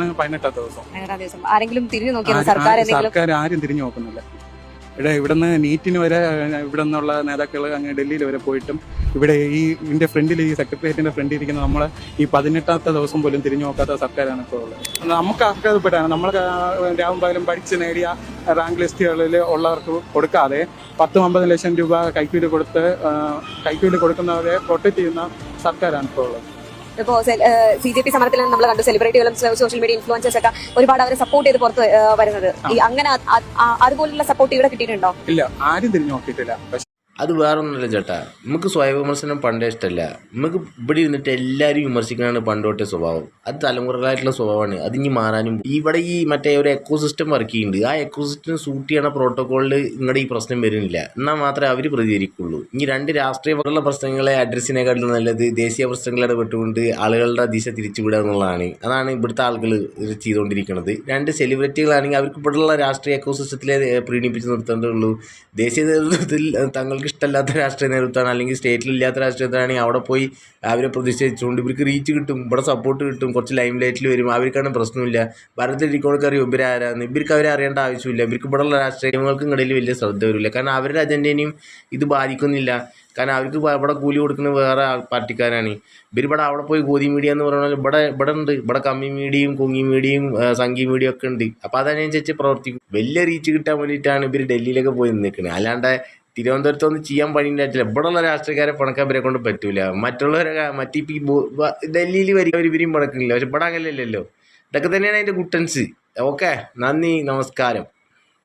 ഇന്ന് 18ാമത്തെ ദിവസം. 18ാം ദിവസം ആരെങ്കിലും തിരിഞ്ഞു നോക്കിയോ? സർക്കാർ ആരും തിരിഞ്ഞു നോക്കുന്നില്ല. ഇവിടുന്ന് നീറ്റിന് വരെ ഇവിടെ നിന്നുള്ള നേതാക്കൾ അങ്ങ് ഡൽഹിയിൽ വരെ പോയിട്ടും ഇവിടെ ഇതിന്റെ ഫ്രണ്ടിൽ, ഈ സെക്രട്ടേറിയറ്റിന്റെ ഫ്രണ്ടിൽ ഇരിക്കുന്ന നമ്മളെ ഈ 18ാമത്തെ ദിവസം പോലും തിരിഞ്ഞു നോക്കാത്ത സർക്കാരാണ് ഇപ്പോൾ ഉള്ളത്. നമുക്ക് അർഹതപ്പെട്ടാണ് നമ്മൾ രാവും പകലും പഠിച്ച് നേടിയ റാങ്ക് ലിസ്റ്റുകളിൽ ഉള്ളവർക്ക് കൊടുക്കാതെ 10-50 ലക്ഷം രൂപ കൈക്കൂലി കൊടുക്കുന്നവരെ പ്രൊട്ടക്ട് ചെയ്യുന്ന സർക്കാരാണ് ഇപ്പോൾ ഉള്ളത്. ഇപ്പോ CJP സമരത്തിൽ നമ്മൾ കണ്ടു, സെലിബ്രിറ്റികളും സോഷ്യൽ മീഡിയ ഇൻഫ്ലുവൻസേഴ്സ് ഒക്കെ ഒരുപാട് അവരെ സപ്പോർട്ട് ചെയ്ത് പുറത്ത് വരുന്നത്. അങ്ങനെ അതുപോലുള്ള സപ്പോർട്ട് ഇവിടെ കിട്ടിയിട്ടുണ്ടോ? ഇല്ല, ആരും തിരിഞ്ഞു നോക്കിയിട്ടില്ല. അത് വേറൊന്നുമില്ല ചേട്ടാ, നമുക്ക് സ്വയം വിമർശനം പണ്ടേ ഇഷ്ടമല്ല. നമുക്ക് ഇവിടെ ഇരുന്നിട്ട് എല്ലാവരും വിമർശിക്കാനാണ് പണ്ടോട്ടെ സ്വഭാവം. അത് തലമുറകളായിട്ടുള്ള സ്വഭാവമാണ്. അതിനി മാറാനും ഇവിടെ ഈ മറ്റേ ഒരു എക്കോസിസ്റ്റം വർക്ക് ചെയ്യുന്നുണ്ട്. ആ എക്കോസിസ്റ്റം സൂട്ട് ചെയ്യണ പ്രോട്ടോക്കോളിൽ നിങ്ങളുടെ ഈ പ്രശ്നം വരുന്നില്ല. എന്നാൽ മാത്രമേ അവർ പ്രതികരിക്കുള്ളൂ. ഇനി രണ്ട് രാഷ്ട്രീയപരമുള്ള പ്രശ്നങ്ങളെ അഡ്രസ്സിനെക്കാളും നല്ലത് ദേശീയ പ്രശ്നങ്ങളെ ഇടപെട്ടുകൊണ്ട് ആളുകളുടെ ദിശ തിരിച്ചുവിടുക എന്നുള്ളതാണ്. അതാണ് ഇവിടുത്തെ ആളുകൾ ചെയ്തുകൊണ്ടിരിക്കുന്നത്. രണ്ട് സെലിബ്രിറ്റികളാണെങ്കിൽ അവർക്ക് ഇവിടെയുള്ള രാഷ്ട്രീയ എക്കോസിസ്റ്റത്തിലെ പ്രീണിപ്പിച്ച് നിർത്തേണ്ടതുള്ളൂ. ദേശീയ നേതൃത്വത്തിൽ തങ്ങൾക്ക് ഇഷ്ടമല്ലാത്ത രാഷ്ട്രീയ നേതൃത്വമാണ് അല്ലെങ്കിൽ സ്റ്റേറ്റിലില്ലാത്ത രാഷ്ട്രീയത്തിലാണെങ്കിൽ അവിടെ പോയി അവരെ പ്രതിഷേധിച്ചുകൊണ്ട് ഇവർക്ക് റീച്ച് കിട്ടും, ഇവിടെ സപ്പോർട്ട് കിട്ടും, കുറച്ച് ലൈം ലൈറ്റിൽ വരും. അവർക്കാണ് പ്രശ്നമില്ല. ഭാരതത്തിലിരിക്കണവർക്ക് അറിയും ഇവരാരാന്ന്. ഇവർക്ക് അവരെ അറിയേണ്ട ആവശ്യമില്ല. ഇവർക്ക് ഇവിടെയുള്ള രാഷ്ട്രീയങ്ങൾക്കും ഇടയിൽ വലിയ ശ്രദ്ധ വരില്ല. കാരണം അവരുടെ അജണ്ടേനെയും ഇത് ബാധിക്കുന്നില്ല. കാരണം അവർക്ക് ഇവിടെ കൂലി കൊടുക്കുന്നത് വേറെ പാർട്ടിക്കാരാണ്. ഇവരിവിടെ അവിടെ പോയി ഗോതി മീഡിയ എന്ന് പറഞ്ഞാൽ ഇവിടെ ഉണ്ട്. ഇവിടെ കമ്മി മീഡിയയും കുങ്ങി മീഡിയയും സംഘി മീഡിയ ഒക്കെ ഉണ്ട്. അപ്പോൾ അതിനനുസരിച്ച് പ്രവർത്തിക്കും. വലിയ റീച്ച് കിട്ടാൻ വേണ്ടിയിട്ടാണ് ഇവർ ഡൽഹിയിലൊക്കെ പോയി നിൽക്കുന്നത്. അല്ലാണ്ട് തിരുവനന്തപുരത്തൊന്നും ചെയ്യാൻ പണിയില്ല. ഇവിടെയുള്ള രാഷ്ട്രീയക്കാരെ പണക്കാൻ ഇവരെ കൊണ്ട് പറ്റൂല. മറ്റുള്ളവരെ ഡൽഹിയിൽ ഇവരും പണക്കുന്നില്ല. പക്ഷെ ഇവിടെ അങ്ങനെയല്ലല്ലോ. ഇതൊക്കെ തന്നെയാണ് അതിൻ്റെ കുട്ടൻസ്. ഓക്കെ, നന്ദി, നമസ്കാരം.